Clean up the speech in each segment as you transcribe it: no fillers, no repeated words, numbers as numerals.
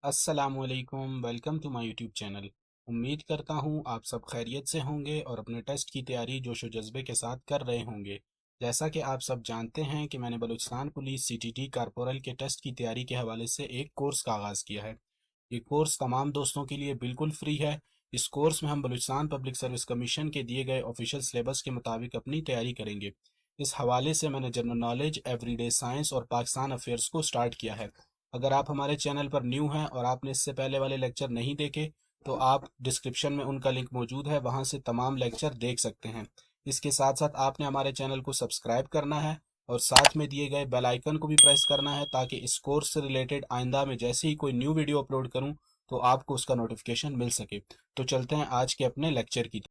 अस्सलामुअलैकुम, welcome to my YouTube channel. उम्मीद करता हूँ आप सब खैरियत से होंगे और अपने टेस्ट की तैयारी जोश व जज्बे के साथ कर रहे होंगे। जैसा कि आप सब जानते हैं कि मैंने बलूचिस्तान पुलिस सीटीटी कारपोरल के टेस्ट की तैयारी के हवाले से एक कोर्स का आगाज़ किया है। ये कोर्स तमाम दोस्तों के लिए बिल्कुल फ्री है। इस कोर्स में हम बलूचिस्तान पब्लिक सर्विस कमीशन के दिए गए ऑफिशियल सिलेबस के मुताबिक अपनी तैयारी करेंगे। इस हवाले से मैंने जनरल नॉलेज, एवरीडे साइंस और पाकिस्तान अफेयर्स को स्टार्ट किया है। अगर आप हमारे चैनल पर न्यू हैं और आपने इससे पहले वाले लेक्चर नहीं देखे तो आप डिस्क्रिप्शन में उनका लिंक मौजूद है, वहां से तमाम लेक्चर देख सकते हैं। इसके साथ साथ आपने हमारे चैनल को सब्सक्राइब करना है और साथ में दिए गए बेल आइकन को भी प्रेस करना है ताकि इस कोर्स से रिलेटेड आइंदा में जैसे ही कोई न्यू वीडियो अपलोड करूं तो आपको उसका नोटिफिकेशन मिल सके। तो चलते हैं आज के अपने लेक्चर की।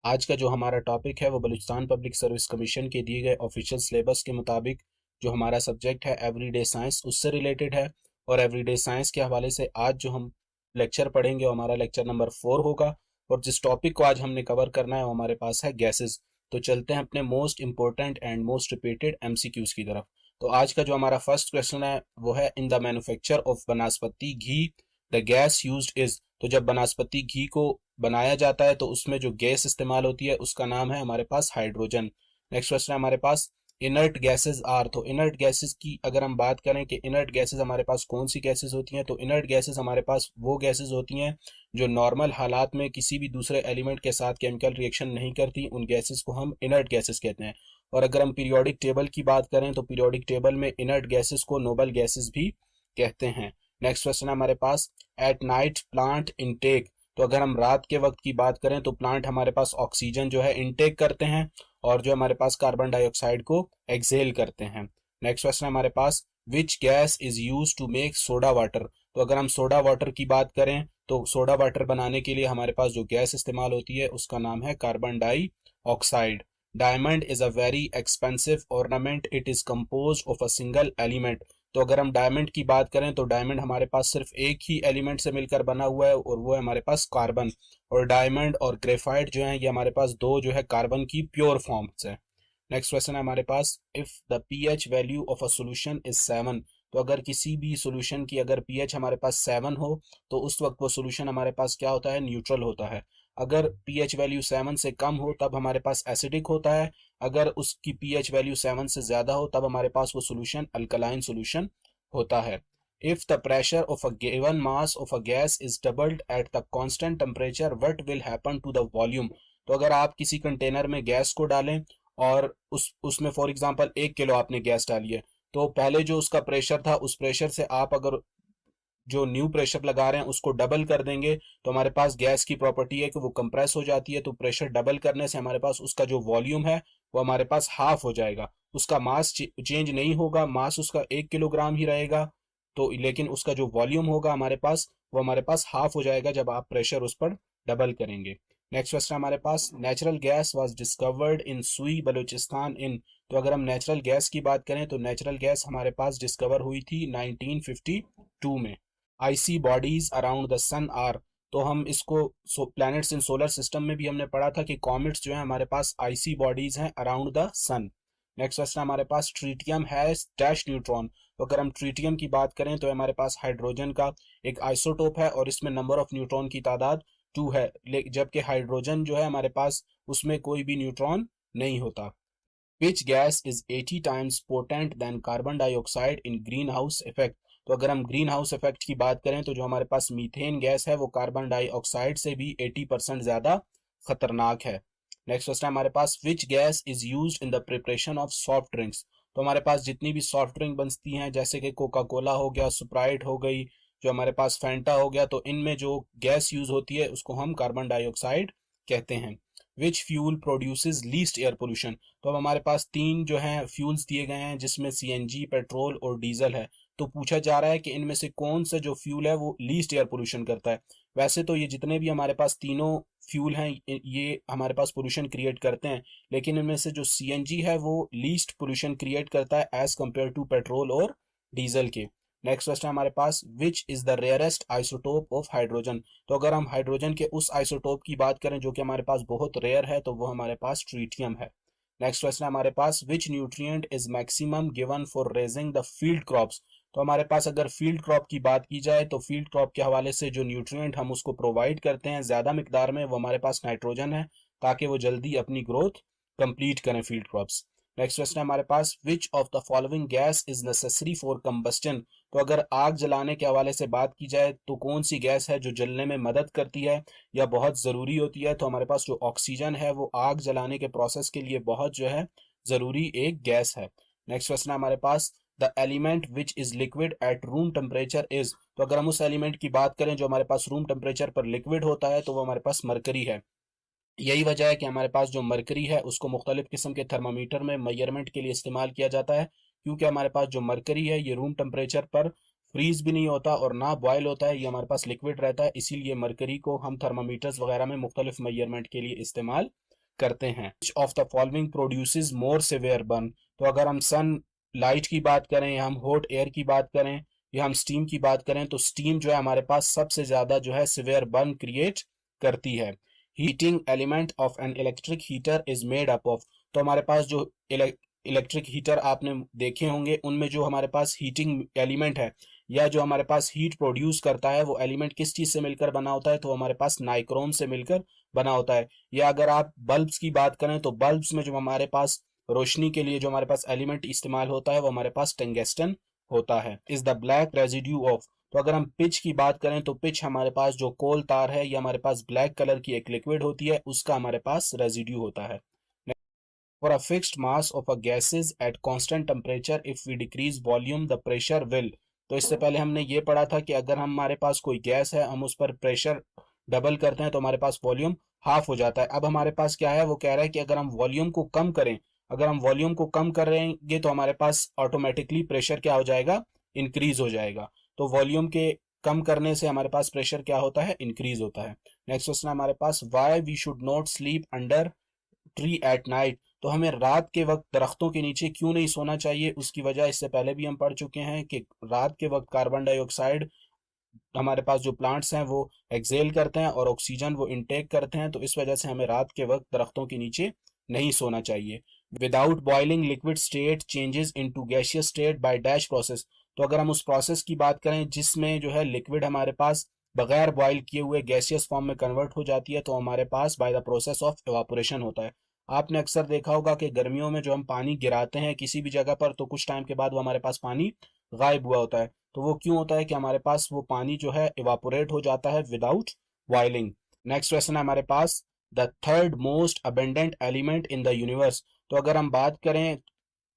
आज का जो हमारा टॉपिक है वो बलूचिस्तान पब्लिक सर्विस कमीशन के दिए गए ऑफिशियल सिलेबस के मुताबिक जो हमारा सब्जेक्ट है एवरीडे साइंस उससे रिलेटेड है। और एवरीडे साइंस के हवाले से आज जो हम लेक्चर पढ़ेंगे वो हमारा लेक्चर नंबर 4 होगा। और जिस टॉपिक को आज हमने कवर करना है वो हमारे पास है गैसेस। तो चलते हैं अपने most important and most repeated MCQs की तरफ। तो आज का जो हमारा फर्स्ट क्वेश्चन है वो है in the manufacture of vanaspati ghee the gas used is. तो जब बनास्पति घी को बनाया जाता है तो उसमें जो गैस इस्तेमाल होती है उसका नाम है हमारे पास हाइड्रोजन। नेक्स्ट क्वेश्चन है हमारे पास इनर्ट गैसेस आर। तो इनर्ट गैसेस की अगर हम बात करें कि इनर्ट गैसेस हमारे पास कौन सी गैसेस होती हैं, तो इनर्ट गैसेस हमारे पास वो गैसेस होती हैं जो नॉर्मल हालात में किसी भी दूसरे एलिमेंट के साथ केमिकल रिएक्शन नहीं करती, उन गैसेस को हम इनर्ट गैसेस कहते हैं। और अगर हम पीरियोडिक टेबल की बात करें तो पीरियोडिक टेबल में इनर्ट गैसेस को नोबल गैसेस भी कहते हैं। नेक्स्ट क्वेश्चन है हमारे पास एट नाइट प्लांट इनटेक। तो अगर हम रात के वक्त की बात करें तो प्लांट हमारे पास ऑक्सीजन जो है इनटेक करते हैं और जो हमारे पास कार्बन डाइऑक्साइड को एक्सेल करते हैं। नेक्स्ट क्वेश्चन हमारे पास which gas is use to make soda water. तो अगर हम सोडा वाटर की बात करें तो सोडा वाटर बनाने के लिए हमारे पास जो गैस इस्तेमाल होती है उसका नाम है carbon dioxide. Diamond is a very expensive ornament, it is compose of a single element. तो अगर हम डायमंड की बात करें तो डायमंड हमारे पास सिर्फ एक ही एलिमेंट से मिलकर बना हुआ है और वो है हमारे पास कार्बन। और डायमंड और ग्रेफाइट जो है ये हमारे पास दो जो है कार्बन की प्योर फॉर्म्स है। नेक्स्ट क्वेश्चन है हमारे पास if the pH value of a solution is 7। तो अगर किसी भी सॉल्यूशन की अगर पीएच हमारे पास 7 हो तो उस वक्त वो सॉल्यूशन हमारे पास क्या होता है, न्यूट्रल होता है। अगर पीएच वैल्यू 7 से कम हो तब हमारे पास एसिडिक होता है। अगर उसकी पीएच वैल्यू 7 से ज्यादा हो तब हमारे पास वो सॉल्यूशन अल्कलाइन सॉल्यूशन होता है। If the pressure of a given mass of a gas is doubled at the constant temperature what will happen to the volume. तो अगर आप किसी कंटेनर में गैस को डालें और उसमें फॉर एग्जांपल 1 किलो आपने गैस डाली है, तो पहले जो उसका प्रेशर था उस प्रेशर से आप अगर जो न्यू प्रेशर लगा रहे हैं उसको डबल कर देंगे तो हमारे पास गैस की प्रॉपर्टी है कि वो कंप्रेस हो जाती है। तो प्रेशर डबल करने से हमारे पास उसका जो वॉल्यूम है वो हमारे पास हाफ हो जाएगा। उसका मास चेंज नहीं होगा, मास उसका 1 किलोग्राम ही रहेगा। तो लेकिन उसका जो वॉल्यूम होगा हमारे पास वो हमारे पास हाफ हो जाएगा जब आप प्रेशर उस पर डबल करेंगे। नेक्स्ट क्वेश्चन हमारे पास natural gas was discovered in Sui Baluchistan इन। तो अगर हम नेचुरल गैस की बात करें तो नेचुरल गैस हमारे पास डिस्कवर हुई थी 1952 में। Icy bodies around the sun are. तो हम इसको प्लैनेट्स इन सोलर सिस्टम में भी हमने पढ़ा था कि कॉमेट्स जो है हमारे पास आईसी बॉडीज हैं around the sun. Next question हमारे पास ट्रीटियम हैज डैश न्यूट्रॉन। तो अगर हम ट्रीटियम की बात करें तो हमारे पास हाइड्रोजन का एक आइसोटोप है और इसमें नंबर ऑफ न्यूट्रॉन की तादाद 2 है, जबकि हाइड्रोजन जो है हमारे पास उसमें कोई भी न्यूट्रॉन नहीं होता। विच gas is 80 times potent then carbon dioxide in green house effect. तो अगर हम ग्रीन हाउस इफेक्ट की बात करें तो जो हमारे पास मीथेन गैस है वो कार्बन डाइऑक्साइड से भी 80% ज्यादा खतरनाक है। नेक्स्ट क्वेश्चन हमारे पास which gas is used in the preparation of soft drinks. तो हमारे पास जितनी भी सॉफ्ट ड्रिंक बनती हैं जैसे कि कोका कोला हो गया, स्प्राइट हो गई, जो हमारे पास फैंटा हो गया, तो इनमें जो गैस यूज होती है उसको हम कार्बन डाइऑक्साइड कहते हैं। Which fuel produces least air pollution. तो अब हमारे पास 3 जो हैं फ्यूल्स दिए गए हैं जिसमें सीएनजी, पेट्रोल और डीजल है। तो पूछा जा रहा है कि इनमें से कौन सा जो फ्यूल है वो लीस्ट एयर पोल्यूशन करता है। वैसे तो ये जितने भी हमारे पास तीनों फ्यूल हैं ये हमारे पास पोल्यूशन क्रिएट करते हैं, लेकिन इनमें से जो सीएनजी है वो लीस्ट पोल्यूशन क्रिएट करता है एज कम्पेयर टू पेट्रोल और डीजल के। नेक्स्ट क्वेश्चन हमारे पास which is the rarest isotope of hydrogen. तो अगर हम हाइड्रोजन के उस आइसोटोप की बात करें जो कि हमारे पास बहुत रेयर है तो वो हमारे पास ट्रीटियम है। नेक्स्ट क्वेश्चन हमारे पास which nutrient is maximum given for raising the field crops. तो हमारे पास अगर फील्ड क्रॉप की बात की जाए तो फील्ड क्रॉप के हवाले से जो न्यूट्रिएंट हम उसको प्रोवाइड करते हैं ज़्यादा मिकदार में, वो हमारे पास नाइट्रोजन है, ताकि वो जल्दी अपनी ग्रोथ कंप्लीट करें फील्ड क्रॉप्स। नेक्स्ट क्वेश्चन है हमारे पास, which of the following gas is necessary for combustion. तो अगर आग जलाने के हवाले से बात की जाए तो कौन सी गैस है जो जलने में मदद करती है या बहुत ज़रूरी होती है। तो हमारे पास जो ऑक्सीजन है वो आग जलाने के प्रोसेस के लिए बहुत जो है ज़रूरी एक गैस है। नेक्स्ट क्वेश्चन है हमारे पास, the element which is liquid at room temperature is. तो अगर हम उस एलिमेंट की बात करें जो हमारे पास रूम टेम्परेचर पर लिक्विड होता है तो वो हमारे पास मरकरी है। यही वजह है कि हमारे पास जो मरकरी है उसको मुख्तलिफ किस्म के थर्मामीटर में मेजरमेंट के लिए इस्तेमाल किया जाता है, क्योंकि हमारे पास जो मरकरी है ये रूम टेम्परेचर पर फ्रीज भी नहीं होता और ना बॉयल होता है, ये हमारे पास लिक्विड रहता है, इसीलिए मरकरी को हम थर्मामीटर्स वगैरह में मुख्तलिफ मेजरमेंट के लिए इस्तेमाल करते हैं। Of the following produces more severe burn. तो अगर हम सन लाइट की बात करें या हम हॉट एयर की बात करें या हम स्टीम की बात करें तो स्टीम जो है हमारे पास सबसे ज़्यादा जो है सिवियर बर्न क्रिएट करती है। Heating element of an electric heater is made up of. तो हमारे पास जो इलेक्ट्रिक हीटर आपने देखे होंगे उनमें जो हमारे पास हीटिंग एलिमेंट है या जो हमारे पास हीट प्रोड्यूस करता है वो एलिमेंट किस चीज़ से मिलकर बना होता है, तो हमारे पास नाइक्रोम से मिलकर बना होता है। या अगर आप बल्ब्स की बात करें तो बल्ब्स में जो हमारे पास रोशनी के लिए जो हमारे पास एलिमेंट इस्तेमाल होता है वो हमारे पास टंगस्टन होता है। Is the black residue of. तो अगर हम पिच की बात करें तो पिच हमारे पास जो कोल तार है ये हमारे पास ब्लैक कलर की एक लिक्विड होती है, उसका हमारे पास रेजिड्यू होता है। For a fixed mass of a gases at constant temperature, if we decrease volume, the pressure will। तो इससे पहले हमने ये पढ़ा था कि अगर हमारे पास कोई गैस है हम उस पर प्रेशर डबल करते हैं तो हमारे पास वॉल्यूम हाफ हो जाता है। अब हमारे पास क्या है, वो कह रहा है कि अगर हम वॉल्यूम को कम करें, अगर हम वॉल्यूम को कम करेंगे तो हमारे पास ऑटोमेटिकली प्रेशर क्या हो जाएगा, इंक्रीज हो जाएगा। तो वॉल्यूम के कम करने से हमारे पास प्रेशर क्या होता है, इंक्रीज होता है। नेक्स्ट क्वेश्चन हमारे पास, why we should not sleep under tree at night. तो हमें रात के वक्त दरख्तों के नीचे क्यों नहीं सोना चाहिए, उसकी वजह इससे पहले भी हम पढ़ चुके हैं कि रात के वक्त कार्बन डाइऑक्साइड हमारे पास जो प्लांट्स हैं वो एक्सेल करते हैं और ऑक्सीजन वो इनटेक करते हैं, तो इस वजह से हमें रात के वक्त दरख्तों के नीचे नहीं सोना चाहिए। Without boiling liquid state changes into gaseous state by dash process. तो अगर हम उस प्रोसेस की बात करें जिसमें जो है लिक्विड हमारे पास बगैर बॉयल किए हुए गैसियस फॉर्म में कन्वर्ट हो जाती है, तो हमारे पास by the process of evaporation होता है। आपने अक्सर देखा होगा कि गर्मियों में जो हम पानी गिराते हैं किसी भी जगह पर तो कुछ टाइम के बाद वो हमारे पास पानी गायब हुआ होता है। तो वो क्यों होता है कि हमारे पास वो पानी जो है इवापोरेट हो जाता है विदाउट बॉइलिंग। नेक्स्ट क्वेश्चन है हमारे पास, the third most abundant element in the universe. तो अगर हम बात करें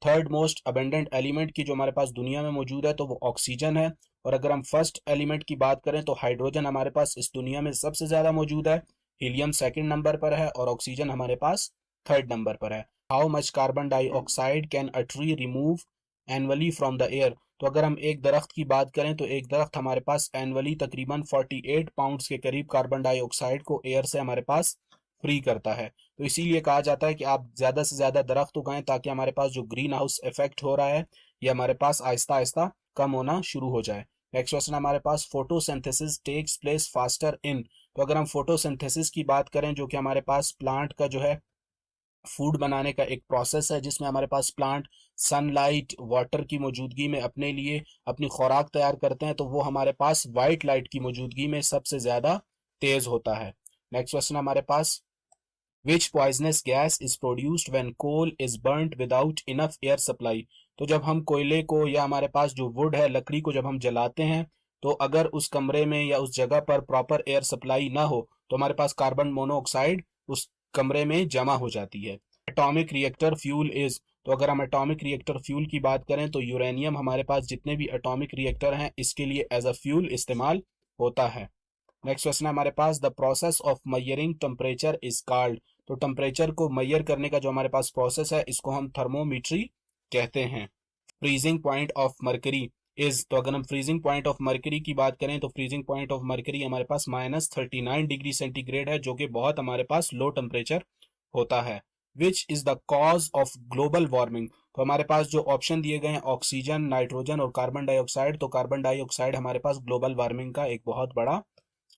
थर्ड मोस्ट अबेंडेंट एलिमेंट की जो हमारे पास दुनिया में मौजूद है तो वो ऑक्सीजन है। और अगर हम फर्स्ट एलिमेंट की बात करें तो हाइड्रोजन हमारे पास इस दुनिया में सबसे ज़्यादा मौजूद है, हीलियम सेकंड नंबर पर है और ऑक्सीजन हमारे पास थर्ड नंबर पर है। How much carbon dioxide can a tree remove annually from the air. तो अगर हम एक दरख्त की बात करें तो एक दरख्त हमारे पास एनुअली तकरीबन 48 पाउंड्स के करीब कार्बन डाइऑक्साइड को एयर से हमारे पास फ्री करता है। तो इसीलिए कहा जाता है कि आप ज़्यादा से ज़्यादा दरख्त उगाएं ताकि हमारे पास जो ग्रीन हाउस इफेक्ट हो रहा है ये हमारे पास आहिस्ता आहिस्ता कम होना शुरू हो जाए। नेक्स्ट क्वेश्चन हमारे पास, photosynthesis takes place faster in. तो अगर हम फोटोसिंथेसिस की बात करें जो कि हमारे पास प्लांट का जो है फूड बनाने का एक प्रोसेस है जिसमें हमारे पास प्लांट सनलाइट वाटर की मौजूदगी में अपने लिए अपनी खुराक तैयार करते हैं, तो वो हमारे पास वाइट लाइट की मौजूदगी में सबसे ज़्यादा तेज़ होता है। नेक्स्ट क्वेश्चन हमारे पास, which poisonous gas is produced when coal is burned without enough air supply. तो जब हम कोयले को या हमारे पास जो वुड है लकड़ी को जब हम जलाते हैं तो अगर उस कमरे में या उस जगह पर प्रॉपर एयर सप्लाई ना हो तो हमारे पास कार्बन मोनोऑक्साइड उस कमरे में जमा हो जाती है। Atomic reactor fuel is. तो अगर हम एटॉमिक रिएक्टर फ्यूल की बात करें तो यूरेनियम हमारे पास जितने भी एटॉमिक रिएक्टर हैं इसके लिए एज अ फ्यूल इस्तेमाल होता है। नेक्स्ट क्वेश्चन है हमारे पास, the process of measuring temperature is called. तो टेम्परेचर को मैयर करने का जो हमारे पास प्रोसेस है इसको हम थर्मोमीट्री कहते हैं। Freezing point of mercury is. तो अगर हम फ्रीजिंग पॉइंट ऑफ मरकरी की बात करें तो फ्रीजिंग पॉइंट ऑफ मरकरी हमारे पास -39 डिग्री सेंटीग्रेड है जो कि बहुत हमारे पास लो टेम्परेचर होता है। विच is the cause of global warming. तो हमारे पास जो ऑप्शन दिए गए हैं ऑक्सीजन, नाइट्रोजन और कार्बन डाइऑक्साइड, तो कार्बन डाइऑक्साइड हमारे पास ग्लोबल वार्मिंग का एक बहुत बड़ा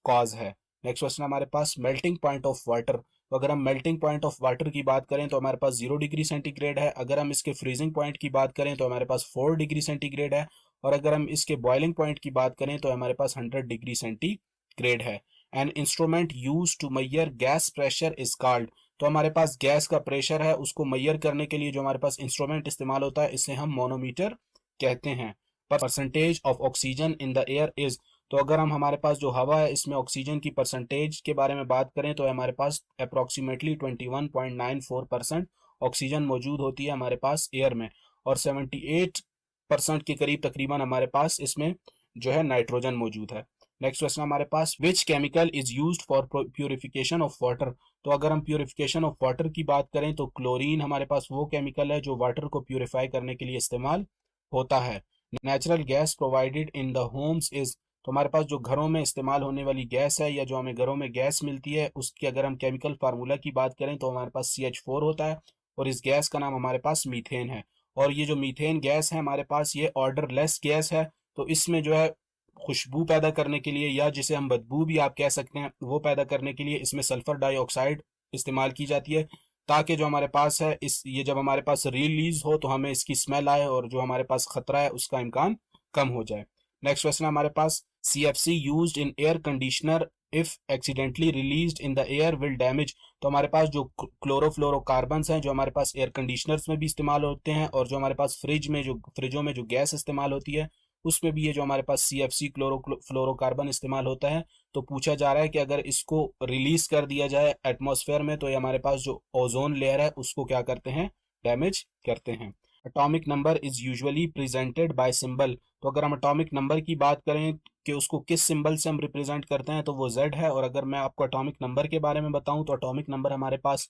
कॉज है। नेक्स्ट क्वेश्चन हमारे पास, मेल्टिंग पॉइंट ऑफ वाटर। तो अगर हम मेल्टिंग पॉइंट ऑफ वाटर की बात करें तो हमारे पास 0 डिग्री सेंटीग्रेड है। अगर हम इसके फ्रीजिंग पॉइंट की बात करें तो हमारे पास 4 डिग्री सेंटीग्रेड है। और अगर हम इसके बॉइलिंग पॉइंट की बात करें तो हमारे पास 100 डिग्री सेंटीग्रेड है। An instrument use to measure gas pressure is called. तो हमारे पास गैस का प्रेशर है, उसको मेजर करने के लिए जो हमारे पास इंस्ट्रूमेंट इस्तेमाल होता है इसे हम मोनोमीटर कहते हैं। Percentage of oxygen in the air is. तो अगर हम हमारे पास जो हवा है इसमें ऑक्सीजन की परसेंटेज के बारे में बात करें तो हमारे पास अप्रोक्सीमेटली 21.94% ऑक्सीजन मौजूद होती है हमारे पास एयर में, और 78% के करीब तकरीबन हमारे पास इसमें जो है नाइट्रोजन मौजूद है। नेक्स्ट क्वेश्चन हमारे पास, which chemical is used for purification of water. तो अगर हम प्योरिफिकेशन ऑफ वाटर की बात करें तो क्लोरीन हमारे पास वो केमिकल है जो वाटर को प्योरीफाई करने के लिए इस्तेमाल होता है। Natural gas provided in the homes is. तो हमारे पास जो घरों में इस्तेमाल होने वाली गैस है या जो हमें घरों में गैस मिलती है उसकी अगर हम केमिकल फार्मूला की बात करें तो हमारे पास CH4 होता है, और इस गैस का नाम हमारे पास मीथेन है। और ये जो मीथेन गैस है हमारे पास ये ऑर्डरलेस गैस है, तो इसमें जो है खुशबू पैदा करने के लिए या जिसे हम बदबू भी आप कह सकते हैं वो पैदा करने के लिए इसमें सल्फर डाइऑक्साइड इस्तेमाल की जाती है, ताकि जो हमारे पास है इस ये जब हमारे पास रिलीज हो तो हमें इसकी स्मेल आए और जो हमारे पास खतरा है उसका इम्कान कम हो जाए। नेक्स्ट क्वेश्चन हमारे पास, CFC used in air conditioner if accidentally released in the air will damage. तो हमारे पास जो क्लोरोफ्लोरोकार्बन्स हैं जो हमारे पास एयर कंडीशनर्स में भी इस्तेमाल होते हैं, और जो हमारे पास फ्रिजों में जो गैस इस्तेमाल होती है उसमें भी ये जो हमारे पास CFC क्लोरोफ्लोरोकार्बन इस्तेमाल होता है। तो पूछा जा रहा है कि अगर इसको रिलीज कर दिया जाए एटमॉस्फेयर में तो ये हमारे पास जो ओजोन लेयर है उसको क्या करते हैं, डैमेज करते हैं। Atomic number is usually presented by symbol. तो अगर हम एटॉमिक नंबर की बात करें कि उसको किस सिंबल से हम रिप्रेजेंट करते हैं तो वो Z है। और अगर मैं आपको एटॉमिक नंबर के बारे में बताऊं तो एटॉमिक नंबर हमारे पास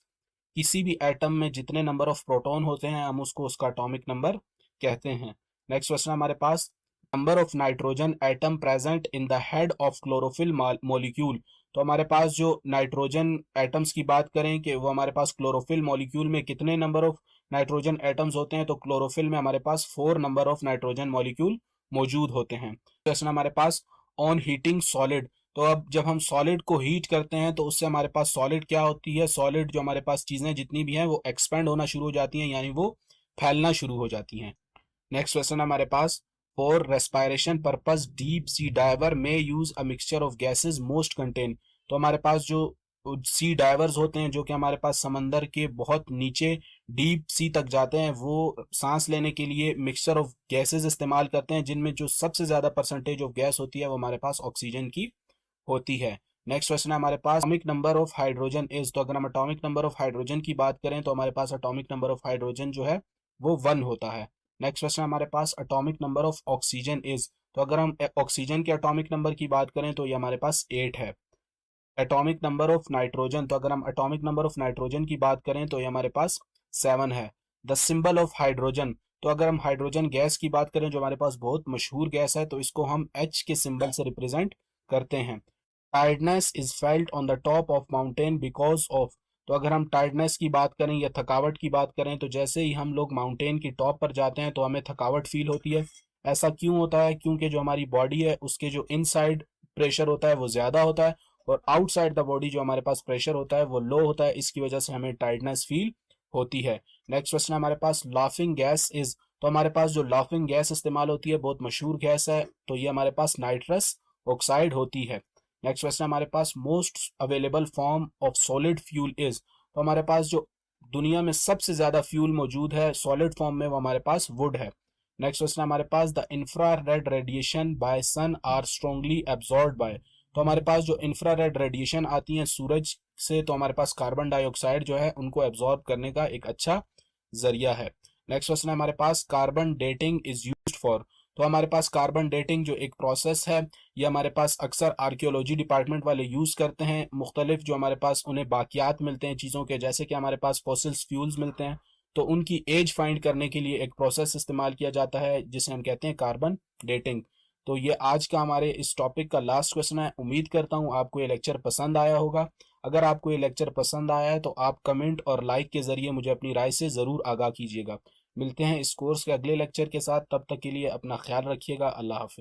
किसी भी एटम में जितने नंबर ऑफ प्रोटॉन होते हैं हम उसको उसका एटॉमिक नंबर कहते हैं। नेक्स्ट क्वेश्चन हमारे पास, number of nitrogen atom present in the head of chlorophyll molecule. तो हमारे पास जो नाइट्रोजन एटम्स की बात करें कि वो हमारे पास क्लोरोफिल मॉलिक्यूल में कितने नंबर ऑफ नाइट्रोजन एटम्स होते हैं, तो क्लोरोफिल में हमारे पास 4 नंबर ऑफ नाइट्रोजन मॉलिक्यूल मौजूद होते हैं। क्वेश्चन हमारे पास, ऑन हीटिंग सॉलिड। तो अब जब हम सॉलिड को हीट करते हैं तो उससे हमारे पास सॉलिड क्या होती है, सॉलिड जो हमारे पास चीज़ें जितनी भी हैं वो एक्सपेंड होना शुरू हो जाती हैं, यानी वो फैलना शुरू हो जाती हैं। नेक्स्ट क्वेश्चन हमारे पास, for respiration purpose deep sea diver में use a mixture of gases most contain. तो हमारे पास जो सी डाइवर्स होते हैं जो कि हमारे पास समंदर के बहुत नीचे डीप सी तक जाते हैं, वो सांस लेने के लिए मिक्सचर ऑफ गैसेस इस्तेमाल करते हैं, जिनमें जो सबसे ज़्यादा परसेंटेज ऑफ गैस होती है वो हमारे पास ऑक्सीजन की होती है। नेक्स्ट क्वेश्चन है हमारे पास, atomic number of hydrogen is. तो अगर हम एटॉमिक नंबर ऑफ हाइड्रोजन की बात करें तो हमारे पास एटॉमिक नंबर ऑफ हाइड्रोजन जो है वो 1 होता है। नेक्स्ट क्वेश्चन हमारे पास, atomic number of oxygen is. तो अगर हम ऑक्सीजन के एटॉमिक नंबर की बात करें तो ये हमारे पास 8 है। एटॉमिक नंबर ऑफ नाइट्रोजन, तो अगर हम एटॉमिक नंबर ऑफ नाइट्रोजन की बात करें तो ये हमारे पास 7 है। द सिंबल ऑफ हाइड्रोजन, तो अगर हम हाइड्रोजन गैस की बात करें जो हमारे पास बहुत मशहूर गैस है तो इसको हम H के सिंबल से रिप्रेजेंट करते हैं। Tiredness is felt on the top of mountain because of. तो अगर हम टायर्डनेस की बात करें या थकावट की बात करें तो जैसे ही हम लोग माउंटेन की टॉप पर जाते हैं तो हमें थकावट फील होती है। ऐसा क्यों होता है, क्योंकि जो हमारी बॉडी है उसके जो इनसाइड प्रेशर होता है वो ज़्यादा होता है और आउटसाइड द बॉडी जो हमारे पास प्रेशर होता है वो लो होता है, इसकी वजह से हमें टायर्डनेस फील होती है। नेक्स्ट क्वेश्चन हमारे पास, लाफिंग गैस इज। तो हमारे पास जो लाफिंग गैस इस्तेमाल होती है बहुत मशहूर गैस है, तो ये हमारे पास नाइट्रस ऑक्साइड होती है। नेक्स्ट क्वेश्चन हमारे पास, most available form of solid fuel is. तो हमारे पास जो दुनिया में सबसे ज्यादा फ्यूल मौजूद है सॉलिड फॉर्म में वो हमारे पास वुड है। नेक्स्ट क्वेश्चन हमारे पास, the infrared radiation by sun are strongly absorbed by. तो हमारे पास जो इंफ्रारेड रेडिएशन आती है सूरज से तो हमारे पास कार्बन डाइऑक्साइड जो है उनको एब्जॉर्ब करने का एक अच्छा जरिया है। नेक्स्ट क्वेश्चन है हमारे पास, carbon dating is used for. तो हमारे पास कार्बन डेटिंग जो एक प्रोसेस है ये हमारे पास अक्सर आर्कियोलॉजी डिपार्टमेंट वाले यूज़ करते हैं। मुख्तलिफ जो हमारे पास उन्हें बाकियात मिलते हैं चीज़ों के, जैसे कि हमारे पास फॉसिल्स फ्यूल्स मिलते हैं, तो उनकी एज फाइंड करने के लिए एक प्रोसेस इस्तेमाल किया जाता है जिसे हम कहते हैं कार्बन डेटिंग। तो ये आज का हमारे इस टॉपिक का लास्ट क्वेश्चन है। उम्मीद करता हूँ आपको ये लेक्चर पसंद आया होगा। अगर आपको ये लेक्चर पसंद आया है तो आप कमेंट और लाइक के ज़रिए मुझे अपनी राय से ज़रूर आगाह कीजिएगा। मिलते हैं इस कोर्स के अगले लेक्चर के साथ, तब तक के लिए अपना ख्याल रखिएगा। अल्लाह हाफिज़।